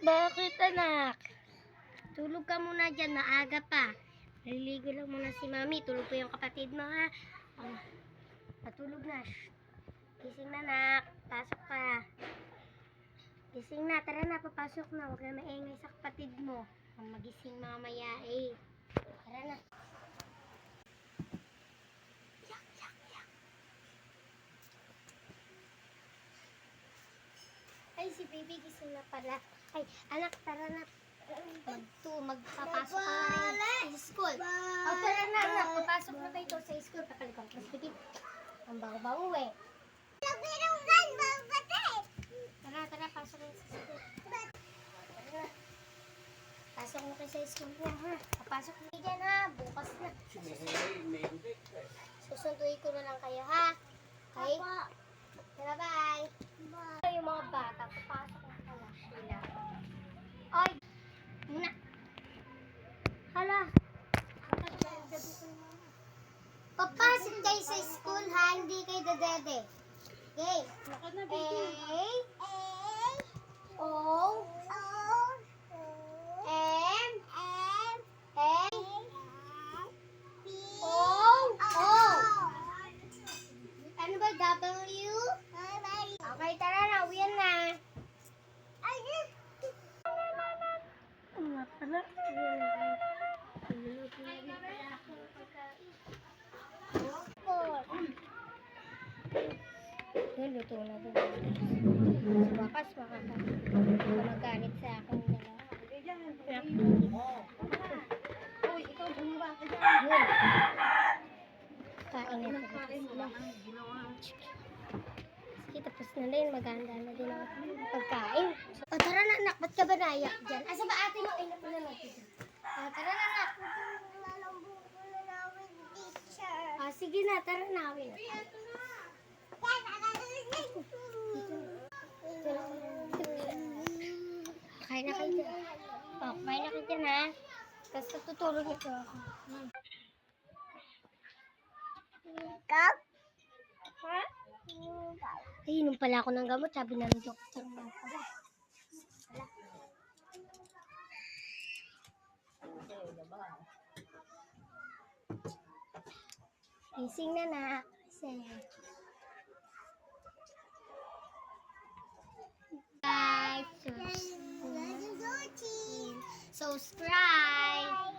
Bakit, anak? Tulog ka muna dyan, maaga pa. Naliligo lang muna si mami. Tulog pa yung kapatid mo, ha? Oh, patulog na. Gising na, anak. Pasok ka. Gising na. Tara na, papasok na. Huwag na maingay sa kapatid mo. Ang magising mamaya, eh. Tara na. Ay, si baby gising na pala. Ay, anak, tara na. Magpapasok ka na rin sa school. O, tara na, anak. Papasok na tayo sa school. Papalikan ko. Sige. Ang bago-bago, eh. Tara, pasok na sa school. Tara. Pasok na kayo sa school niya, ha? Papasok na dyan, ha? Bukas na. Susunduin ko na lang kayo, ha? Okay? Tara, bye. Yung mga bata, papasok na pala sila. Oy! Muna! Hala! Papasok kayo sa school, ha? Hindi kayo dadede. Okay? A, O, M, N, O, ano ba, W? Okay, tara na, uwian na. Nga pala. Luto na din. Sa wakas, magalit sa akin dalawa. Uy, ikaw bumaba ka dyan. Kain na po sila. Sige, tapos na din. Maganda na din ang pagkain. O, tara na, anak. Ba't ka ba naiyak dyan? Asa ba ate mo? Ay, napala natin. Tara na, anak. Sige na, tara na. Kain na kayo dyan. O, kain na kayo dyan, ha? Tapos tutulog ito ako. Ha? Ay, inom pala ako ng gamot. Sabi ng doktor mo pala. Gising na na. Subscribe.